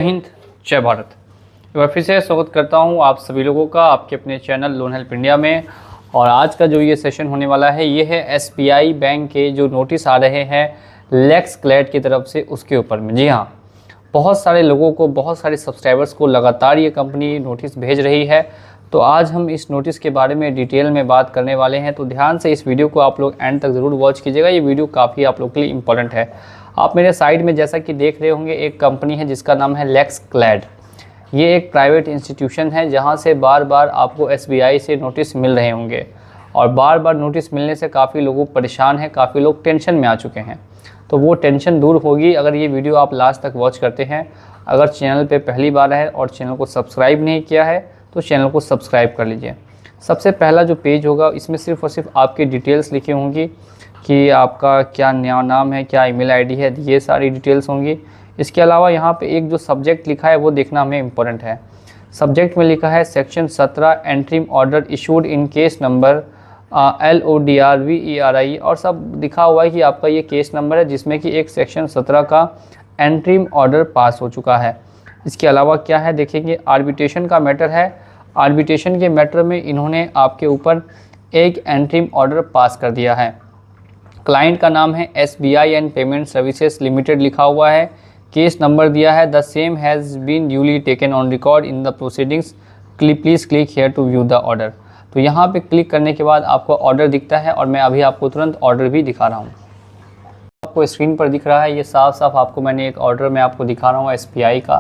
हिंद, जय भारत। एक बार फिर से स्वागत करता हूं आप सभी लोगों का आपके अपने चैनल लोन हेल्प इंडिया में। और आज का जो ये सेशन होने वाला है ये है एसबीआई बैंक के जो नोटिस आ रहे हैं लेक्स क्लैड की तरफ से उसके ऊपर में। जी हाँ, बहुत सारे लोगों को, बहुत सारे सब्सक्राइबर्स को लगातार ये कंपनी नोटिस भेज रही है। तो आज हम इस नोटिस के बारे में डिटेल में बात करने वाले हैं, तो ध्यान से इस वीडियो को आप लोग एंड तक ज़रूर वॉच कीजिएगा। ये वीडियो काफ़ी आप लोग के लिए इंपॉर्टेंट है। आप मेरे साइड में जैसा कि देख रहे होंगे एक कंपनी है जिसका नाम है लेक्स क्लैड। ये एक प्राइवेट इंस्टीट्यूशन है जहाँ से बार बार आपको एसबीआई से नोटिस मिल रहे होंगे और बार बार नोटिस मिलने से काफ़ी लोग परेशान हैं, काफ़ी लोग टेंशन में आ चुके हैं। तो वो टेंशन दूर होगी अगर ये वीडियो आप लास्ट तक वॉच करते हैं। अगर चैनल पे पहली बार है और चैनल को सब्सक्राइब नहीं किया है तो चैनल को सब्सक्राइब कर लीजिए। सबसे पहला जो पेज होगा इसमें सिर्फ और सिर्फ आपकी डिटेल्स लिखी होंगी कि आपका क्या नया नाम है, क्या ईमेल आईडी है, ये सारी डिटेल्स होंगी। इसके अलावा यहाँ पे एक जो सब्जेक्ट लिखा है वो देखना हमें इम्पोर्टेंट है। सब्जेक्ट में लिखा है section 17 interim order issued in case number LODRVERI और सब लिखा हुआ है कि आपका ये केस नंबर है जिसमें कि एक सेक्शन 17 का एंट्रीम ऑर्डर पास हो चुका है। इसके अलावा क्या है देखेंगे, आर्बिट्रेशन का मैटर है। आर्बिट्रेशन के मैटर में इन्होंने आपके ऊपर एक एंट्रीम ऑर्डर पास कर दिया है। क्लाइंट का नाम है SBI and payment services limited लिखा हुआ है। केस नंबर दिया है the same has been duly taken on record in the proceedings, please click here to view the order. तो यहाँ पे क्लिक करने के बाद आपको ऑर्डर दिखता है और मैं अभी आपको तुरंत ऑर्डर भी दिखा रहा हूँ। आपको स्क्रीन पर दिख रहा है ये साफ साफ आपको मैंने एक ऑर्डर में आपको दिखा रहा हूँ SBI का।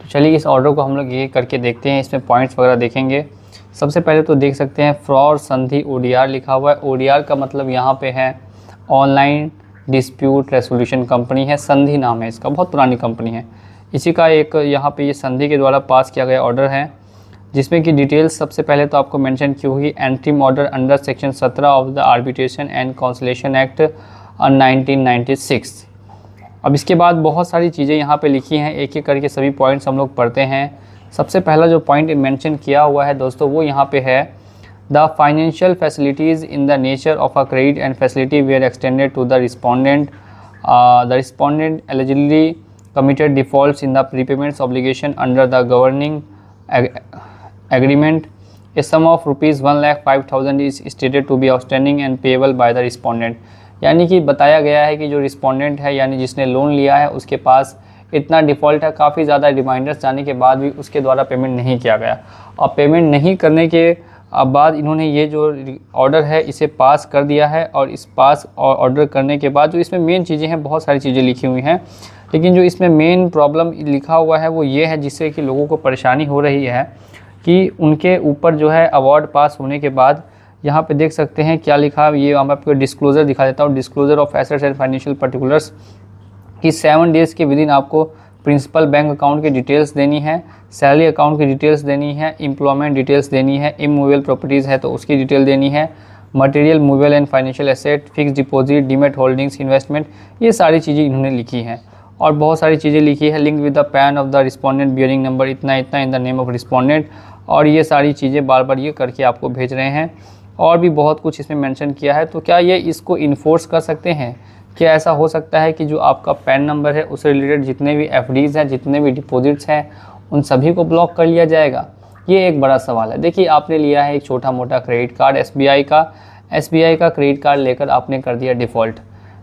तो चलिए इस ऑर्डर को हम लोग ये करके देखते हैं, इसमें पॉइंट्स वगैरह देखेंगे। सबसे पहले तो देख सकते हैं फॉर संधि ODR लिखा हुआ है। ODR का मतलब यहाँ पे है ऑनलाइन डिस्प्यूट रेजोल्यूशन कंपनी है, संधि नाम है इसका, बहुत पुरानी कंपनी है। इसी का एक यहाँ पे ये संधि के द्वारा पास किया गया ऑर्डर है जिसमें कि डिटेल्स सबसे पहले तो आपको मेंशन की होगी interim order under section 17 of the arbitration and constellation act 1996। अब इसके बाद बहुत सारी चीज़ें यहाँ पे लिखी हैं, एक एक करके सभी पॉइंट्स हम लोग पढ़ते हैं। सबसे पहला जो पॉइंट मेंशन किया हुआ है दोस्तों वो यहाँ पे है the financial facilities in the nature of a credit and facility were extended to the respondent allegedly committed defaults in the prepayments obligation under the governing agreement. A sum of rupees 1,05,000 is stated to be outstanding and payable by the respondent। यानी कि बताया गया है कि जो respondent है यानी जिसने लोन लिया है उसके पास इतना डिफ़ॉल्ट है। काफ़ी ज़्यादा रिमाइंडर्स जाने के बाद भी उसके द्वारा पेमेंट नहीं किया गया और पेमेंट नहीं करने के बाद इन्होंने ये जो ऑर्डर है इसे पास कर दिया है। और इस पास ऑर्डर करने के बाद जो इसमें मेन चीज़ें हैं, बहुत सारी चीज़ें लिखी हुई हैं, लेकिन जो इसमें मेन प्रॉब्लम लिखा हुआ है वो ये है जिससे कि लोगों को परेशानी हो रही है कि उनके ऊपर जो है अवार्ड पास होने के बाद यहाँ पे देख सकते हैं क्या लिखा है। ये मैं आपको डिस्क्लोज़र दिखा देता हूँ। Disclosure of assets and financial particulars कि 7 डेज़ के विदिन आपको प्रिंसिपल बैंक अकाउंट की डिटेल्स देनी है, सैलरी अकाउंट की डिटेल्स देनी है, एम्प्लॉयमेंट डिटेल्स देनी है, इमूवेबल प्रॉपर्टीज़ है तो उसकी डिटेल देनी है, material movable and financial asset, fix deposit, demat holdings, investment, ये सारी चीज़ें इन्होंने लिखी हैं। और बहुत सारी चीज़ें लिखी है link with the pan of the respondent bearing number इतना इतना in the name of respondent. और ये सारी चीज़ें बार बार ये करके आपको भेज रहे हैं और भी बहुत कुछ इसमें मेंशन किया है। तो क्या ये इसको इन्फोर्स कर सकते हैं? क्या ऐसा हो सकता है कि जो आपका पैन नंबर है उससे रिलेटेड जितने भी FDs हैं, जितने भी डिपॉजिट्स हैं, उन सभी को ब्लॉक कर लिया जाएगा? ये एक बड़ा सवाल है। देखिए आपने लिया है एक छोटा मोटा क्रेडिट कार्ड SBI का क्रेडिट कार्ड लेकर आपने कर दिया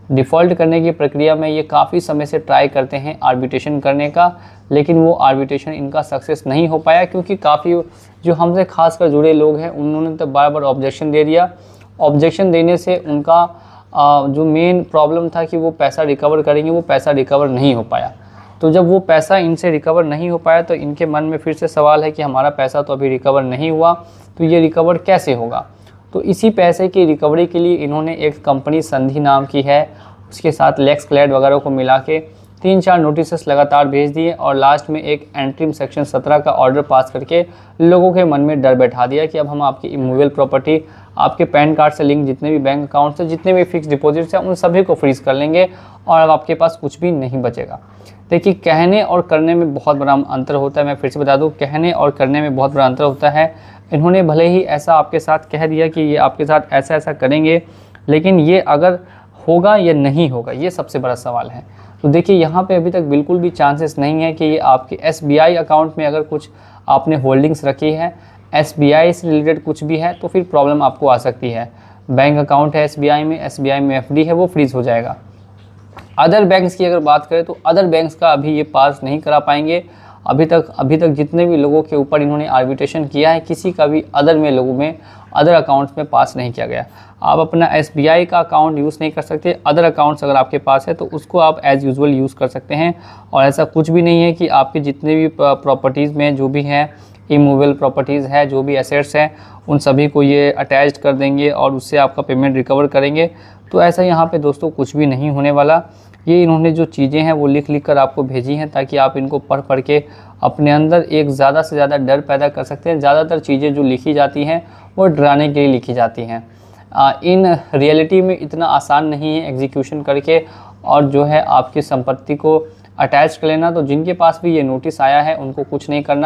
डिफ़ॉल्ट करने की प्रक्रिया में ये काफ़ी समय से ट्राई करते हैं आर्बिट्रेशन करने का, लेकिन वो आर्बिट्रेशन इनका सक्सेस नहीं हो पाया क्योंकि काफ़ी जो हमसे खासकर जुड़े लोग हैं उन्होंने तो बार बार ऑब्जेक्शन दे दिया। ऑब्जेक्शन देने से उनका जो मेन प्रॉब्लम था कि वो पैसा रिकवर करेंगे, वो पैसा रिकवर नहीं हो पाया। तो जब वो पैसा इनसे रिकवर नहीं हो पाया तो इनके मन में फिर से सवाल है कि हमारा पैसा तो अभी रिकवर नहीं हुआ, तो ये रिकवर कैसे होगा? तो इसी पैसे की रिकवरी के लिए इन्होंने एक कंपनी संधि नाम की है, उसके साथ लेक्स क्लैड वगैरह को मिला के 3-4 नोटिस लगातार भेज दिए और लास्ट में एक एंट्रीम सेक्शन 17 का ऑर्डर पास करके लोगों के मन में डर बैठा दिया कि अब हम आपकी इमूवेबल प्रॉपर्टी, आपके पैन कार्ड से लिंक जितने भी बैंक अकाउंट्स हैं, जितने भी फिक्स डिपॉजिट्स हैं, उन सभी को फ्रीज़ कर लेंगे और अब आपके पास कुछ भी नहीं बचेगा। देखिए कहने और करने में बहुत बड़ा अंतर होता है। मैं फिर से बता दूं, कहने और करने में बहुत बड़ा अंतर होता है। इन्होंने भले ही ऐसा आपके साथ कह दिया कि ये आपके साथ ऐसा ऐसा करेंगे, लेकिन ये अगर होगा या नहीं होगा, ये सबसे बड़ा सवाल है। तो देखिए यहाँ पे अभी तक बिल्कुल भी चांसेस नहीं है कि ये आपके SBI अकाउंट में अगर कुछ आपने होल्डिंग्स रखी है, SBI से रिलेटेड कुछ भी है, तो फिर प्रॉब्लम आपको आ सकती है। बैंक अकाउंट है SBI में FD है, वो फ्रीज़ हो जाएगा। अदर बैंक्स की अगर बात करें तो अदर बैंक्स का अभी ये पास नहीं करा पाएंगे। अभी तक जितने भी लोगों के ऊपर इन्होंने आर्बिट्रेशन किया है, किसी का भी अदर अकाउंट्स में पास नहीं किया गया। आप अपना SBI का अकाउंट यूज़ नहीं कर सकते। अदर अकाउंट्स अगर आपके पास है तो उसको आप एज़ यूजुअल यूज़ कर सकते हैं। और ऐसा कुछ भी नहीं है कि आपके जितने भी प्रॉपर्टीज़ में जो भी हैं, इमूवेबल प्रॉपर्टीज़ है, जो भी एसेट्स हैं, उन सभी को ये अटैच कर देंगे और उससे आपका पेमेंट रिकवर करेंगे। तो ऐसा यहाँ पे दोस्तों कुछ भी नहीं होने वाला। ये इन्होंने जो चीज़ें हैं वो लिख कर आपको भेजी हैं ताकि आप इनको पढ़ के अपने अंदर एक ज़्यादा से ज़्यादा डर पैदा कर सकते हैं। ज़्यादातर चीज़ें जो लिखी जाती हैं वो डराने के लिए लिखी जाती हैं। इन रियलिटी में इतना आसान नहीं है एग्जीक्यूशन करके और जो है आपकी संपत्ति को अटैच कर लेना। तो जिनके पास भी ये नोटिस आया है उनको कुछ नहीं करना।